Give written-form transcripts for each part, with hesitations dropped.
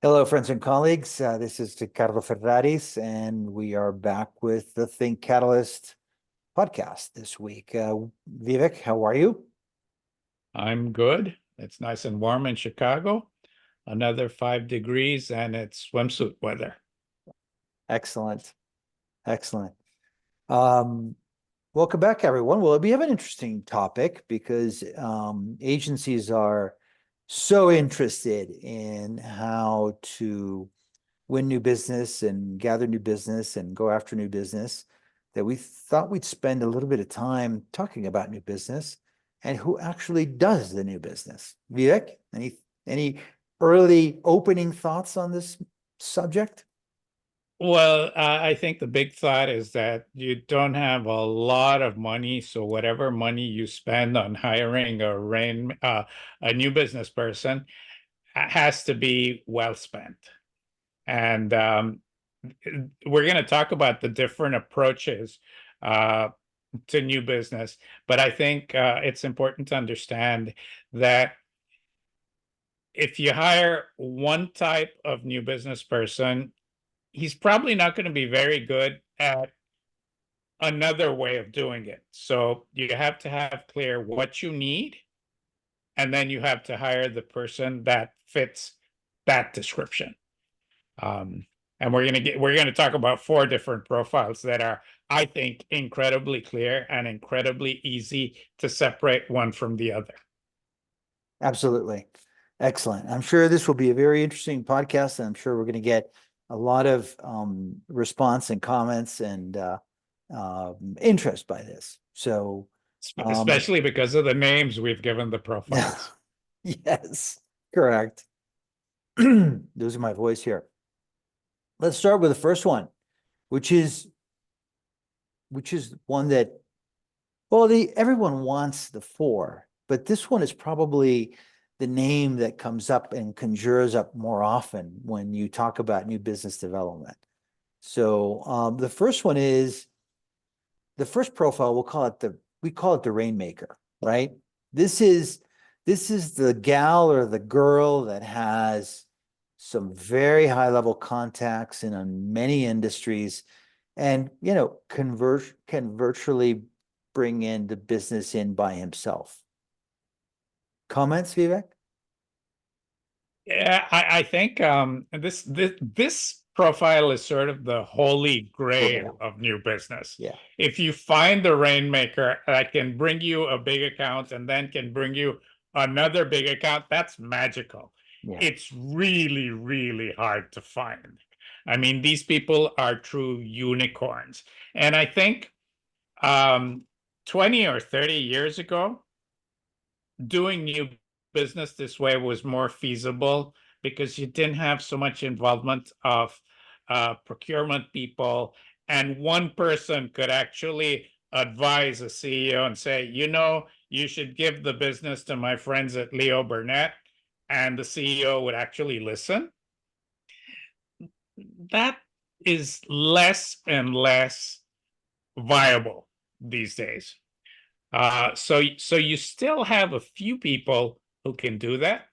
Hello, friends and colleagues. This is Ricardo Ferraris, and we are back with the Think Catalyst podcast this week. Vivek, how are you? I'm good. It's nice and warm in Chicago. Another 5 degrees and it's swimsuit weather. Excellent. Excellent. Um, Welcome back, everyone. Well, we have an interesting topic because agencies are so interested in how to win new business and gather new business and go after new business that we thought we'd spend a little bit of time talking about new business and who actually does the new business. Vivek, any early opening thoughts on this subject? Well, I think the big thought is that you don't have a lot of money, so whatever money you spend on hiring a new business person has to be well spent. And we're going to talk about the different approaches uh, to new business, but I think it's important to understand that if you hire one type of new business person, he's probably not going to be very good at another way of doing it. So you have to have clear what you need, and then you have to hire the person that fits that description. Um, and we're gonna talk about 4 different profiles that are, I think, incredibly clear and incredibly easy to separate one from the other. Absolutely. Excellent. I'm sure this will be a very interesting podcast, and I'm sure we're going to get a lot of response and comments and interest by this. So, Especially because of the names we've given the profiles. yes, correct. Losing my voice here. Let's start with the first one, which is one that, well, everyone wants the four, but this one is probably the name that comes up and conjures up more often when you talk about new business development. So the first one is the first profile. We call it the rainmaker, right? This is the gal or the girl that has some very high level contacts in many industries, and can virtually bring in the business in by himself. Comments, Vivek? Yeah, I think this profile is sort of the holy grail of new business. Yeah. If you find the rainmaker that can bring you a big account and then can bring you another big account, that's magical. Yeah. It's really, really hard to find. I mean, these people are true unicorns. And I think 20 or 30 years ago, doing new business this way was more feasible because you didn't have so much involvement of procurement people, and one person could actually advise a CEO and say, you should give the business to my friends at Leo Burnett, and the CEO would actually listen. That is less and less viable these days. So you still have a few people who can do that,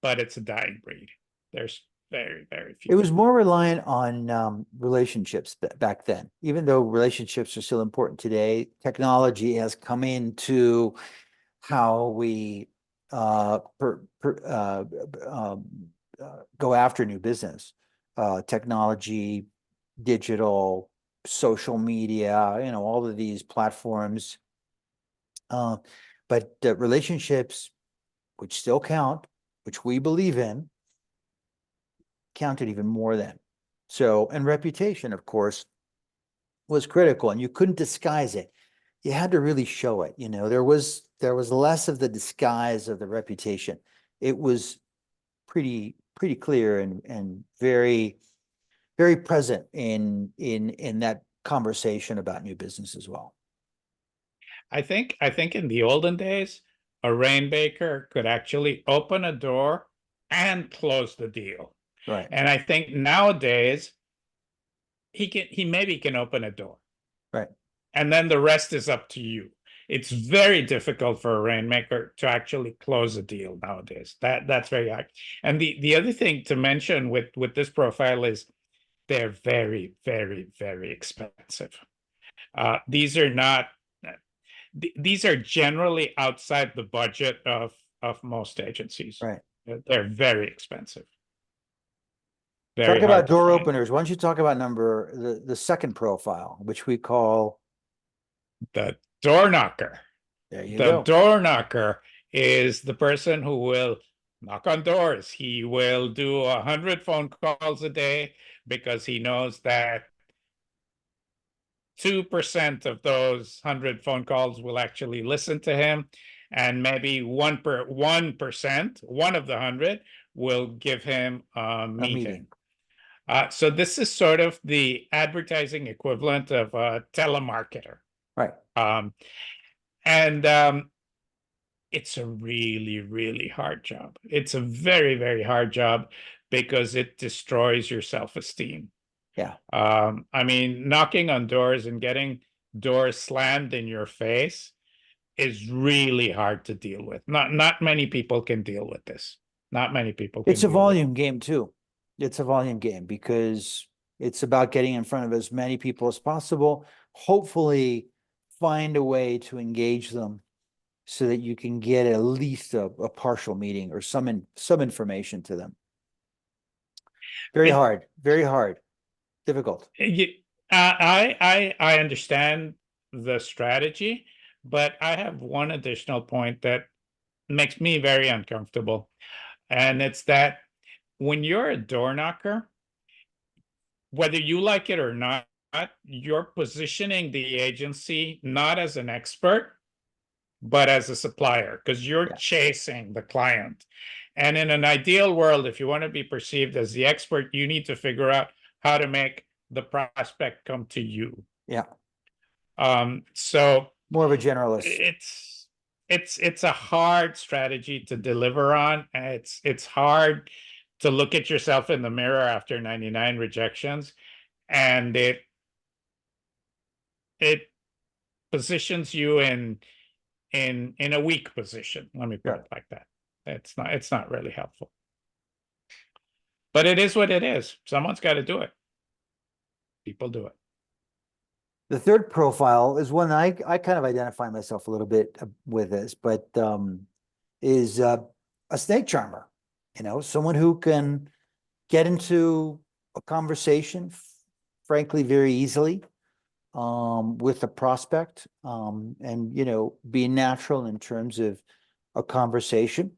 but it's a dying breed. There's very, very few. It was more reliant on relationships back then. Even though relationships are still important today, technology has come into how we go after new business. Technology, digital, social media, all of these platforms. But relationships, which still count, which we believe in, counted even more then. So, and reputation, of course, was critical, and you couldn't disguise it. You had to really show it. There was less of the disguise of the reputation. It was pretty clear and very, very present in that conversation about new business as well. I think in the olden days, a rainmaker could actually open a door and close the deal. Right. And I think nowadays he maybe can open a door. Right. And then the rest is up to you. It's very difficult for a rainmaker to actually close a deal nowadays. That's very hard. And the other thing to mention with this profile is they're very, very, very expensive. These are not. These are generally outside the budget of most agencies. Right. They're very expensive, very Talk hard about to door find. openers. Why don't you talk about the second profile, which we call, The door knocker. there you The go. door knocker is the person who will knock on doors. He will do 100 phone calls a day because he knows that 2% of those 100 phone calls will actually listen to him, and maybe 1%, one of the 100, will give him a A meeting. meeting. So this is sort of the advertising equivalent of a telemarketer. Right. And it's a really, really hard job. It's a very, very hard job because it destroys your self-esteem. Yeah. I mean, knocking on doors and getting doors slammed in your face is really hard to deal with. Not many people can deal with this. Not many people can It's a deal with it. volume game too. It's a volume game because it's about getting in front of as many people as possible. Hopefully, find a way to engage them so that you can get at least a partial meeting or some information to them. Very It, hard, very hard, difficult. I understand the strategy, but I have one additional point that makes me very uncomfortable. And it's that when you're a door knocker, whether you like it or not, you're positioning the agency not as an expert, but as a supplier, because you're Yeah. chasing the client. And in an ideal world, if you want to be perceived as the expert, you need to figure out how to make the prospect come to you. Yeah. So More of a generalist. it's a hard strategy to deliver on. It's hard to look at yourself in the mirror after 99 rejections, and it positions you in a weak position. Let me put Yeah. it like that. It's not really helpful. But it is what it is. Someone's got to do it. People do it. The third profile is one I kind of identify myself a little bit with this, but is a snake charmer. Someone who can get into a conversation, frankly, very easily, with a prospect, and be natural in terms of a conversation.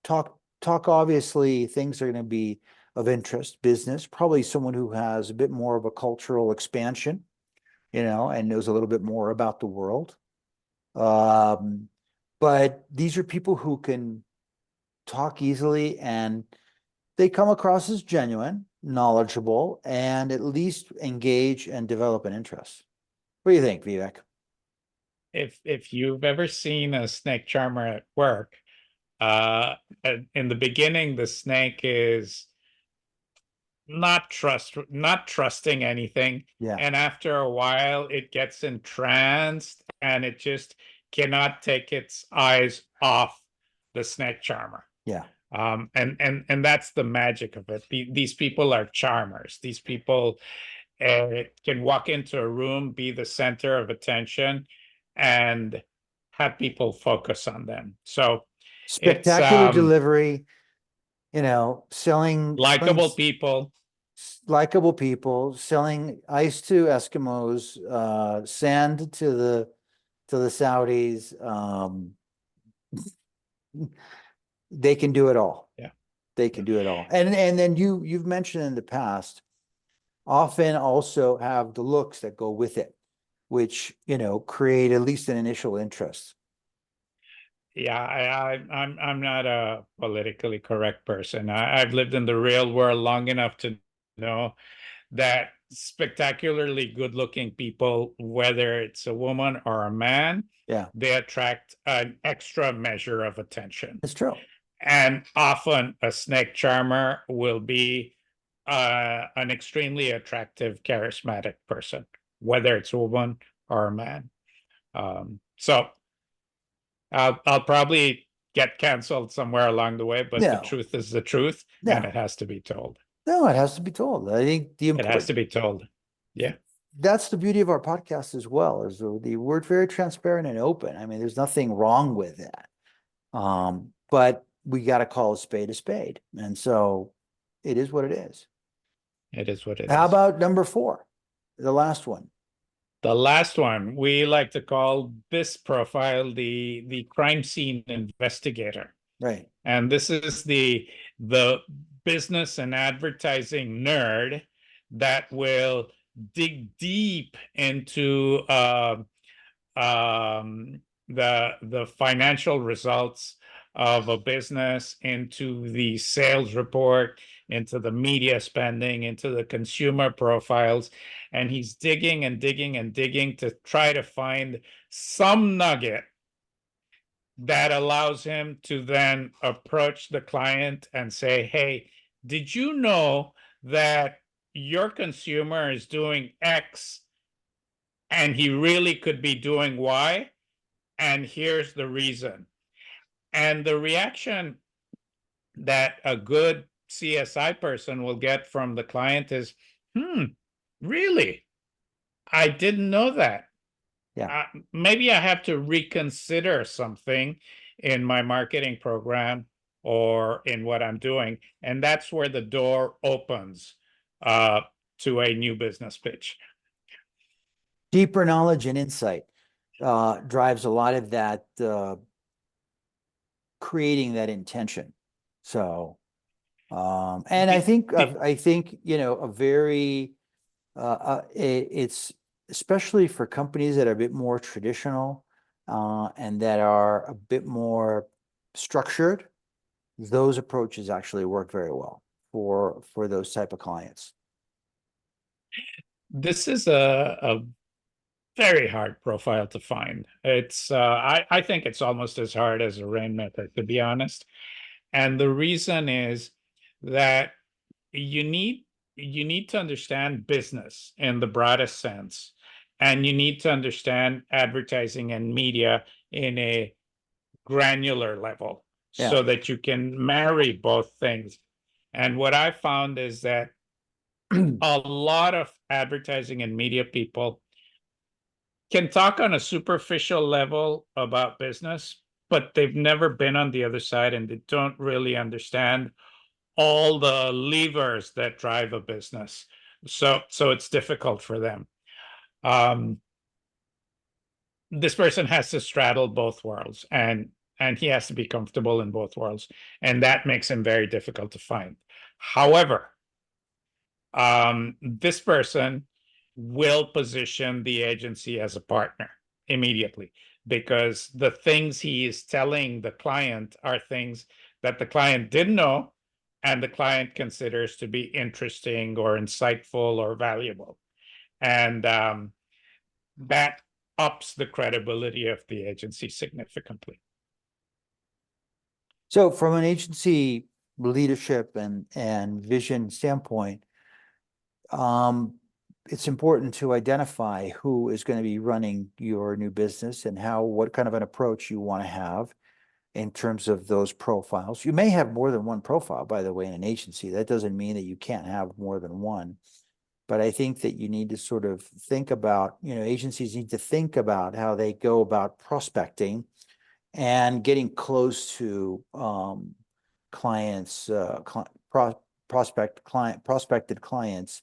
Talk. Obviously, things are going to be of interest, business. Probably someone who has a bit more of a cultural expansion, and knows a little bit more about the world. But these are people who can talk easily, and they come across as genuine, knowledgeable, and at least engage and develop an interest. What do you think, Vivek? If you've ever seen a snake charmer at work, uh, in the beginning, the snake is not trusting anything, Yeah, and after a while it gets entranced and it just cannot take its eyes off the snake charmer. yeah, And that's the magic of it. These people are charmers. These people can walk into a room, be the center of attention, and have people focus on them. So it's spectacular delivery. Selling likable people. likable people, selling ice to Eskimos, sand to the Saudis. They can do it all. Yeah. They can do it all. And then you've mentioned in the past, often also have the looks that go with it, which create at least an initial interest. Yeah, I'm not a politically correct person. I've lived in the real world long enough to know that spectacularly good-looking people, whether it's a woman or a man, Yeah, they attract an extra measure of attention. it's true. And often a snake charmer will be an extremely attractive, charismatic person, whether it's a woman or a man. So I'll probably get canceled somewhere along the way, but the No, truth is the truth, and no, it has to be told. no, it has to be told. I think the It has important, to be told. Yeah, that's the beauty of our podcast as well, is we're very transparent and open. I mean, there's nothing wrong with that. But we got to call a spade a spade. And so it is what it is. it is what it How is. about number four, the last one? The last one we like to call this profile the crime scene investigator. Right. And this is the business and advertising nerd that will dig deep into the financial results of a business, into the sales report, into the media spending, into the consumer profiles, and he's digging and digging and digging to try to find some nugget that allows him to then approach the client and say, hey, did you know that your consumer is doing X and he really could be doing Y? And here's the reason. And the reaction that a good CSI person will get from the client is, really? I didn't know that. Yeah. Maybe I have to reconsider something in my marketing program or in what I'm doing. And that's where the door opens uh, to a new business pitch. Deeper knowledge and insight drives a lot of that, creating that intention. So, and The, the, I think, you know, a very, it's especially for companies that are a bit more traditional, and that are a bit more structured, those approaches actually work very well for those type of clients. this is a very hard profile to find. I think it's almost as hard as a rain method, to be honest. And the reason is that you need you need to understand business in the broadest sense, and you need to understand advertising and media in a granular level Yeah. so that you can marry both things. And what I found is that a lot of advertising and media people can talk on a superficial level about business, but they've never been on the other side and they don't really understand all the levers that drive a business. So it's difficult for them. Um, this person has to straddle both worlds, and he has to be comfortable in both worlds, and that makes him very difficult to find. However, this person will position the agency as a partner immediately, because the things he is telling the client are things that the client didn't know and the client considers to be interesting or insightful or valuable. And that ups the credibility of the agency significantly. So from an agency leadership and vision standpoint, um, it's important to identify who is going to be running your new business and what kind of an approach you want to have in terms of those profiles. You may have more than one profile, by the way, in an agency. That doesn't mean that you can't have more than one. But I think that you need to sort of think about, you know, agencies need to think about how they go about prospecting and getting close to clients, prospected clients.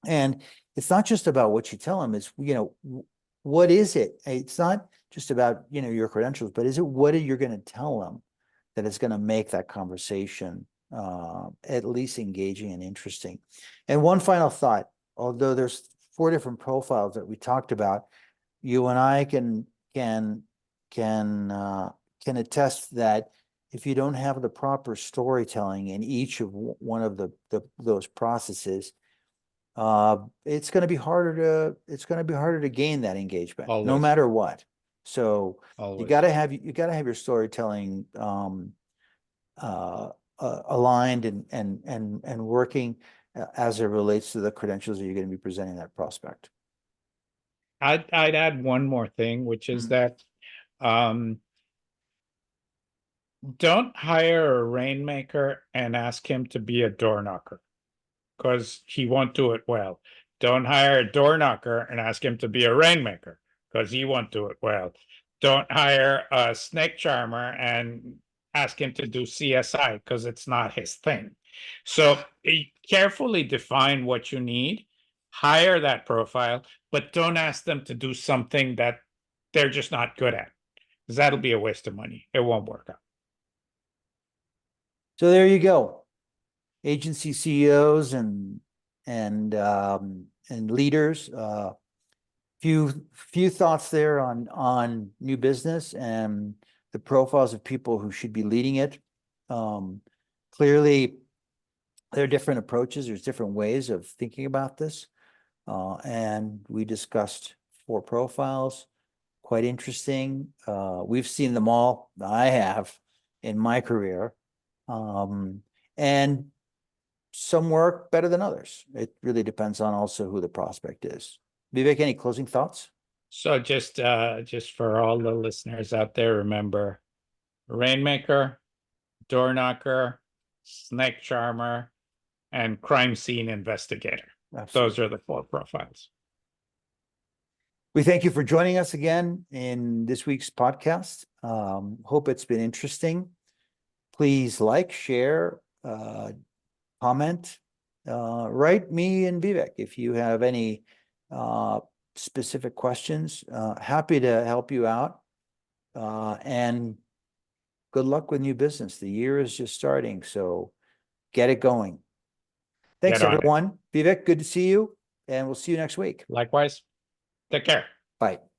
And it's not just about what you tell them, it's, you know, what is it? It's not just about, you know, your credentials, but is it what are you going to tell them that is going to make that conversation at least engaging and interesting? And one final thought, although there's four different profiles that we talked about, you and I can attest that if you don't have the proper storytelling in each of one of those processes, it's going to be harder to gain that engagement, no Always, matter what. So you got always. to have your storytelling aligned and working as it relates to the credentials that you're going to be presenting that prospect. I'd add one more thing, which is Mm. that um, Don't hire a rainmaker and ask him to be a door knocker because he won't do it well. Don't hire a door knocker and ask him to be a rainmaker because he won't do it well. Don't hire a snake charmer and ask him to do CSI because it's not his thing. So carefully define what you need, hire that profile, but don't ask them to do something that they're just not good at because that'll be a waste of money. It won't work out. So there you go. Agency CEOs and leaders. Few thoughts there on new business and the profiles of people who should be leading it. Clearly, there are different approaches. There's different ways of thinking about this. And we discussed 4 profiles. Quite interesting. We've seen them all. I have in my career. And some work better than others. It really depends on also who the prospect is. Vivek, any closing thoughts? So just for all the listeners out there, remember rainmaker, door knocker, snake charmer, and crime scene investigator. Absolutely. Those are the 4 profiles. We thank you for joining us again in this week's podcast. Hope it's been interesting. Please like, share, comment, write me and Vivek if you have any specific questions. Happy to help you out. And good luck with new business. The year is just starting, so get it going. Thanks, everyone. Vivek, good to see you, and we'll see you next week. Likewise, take care. Bye.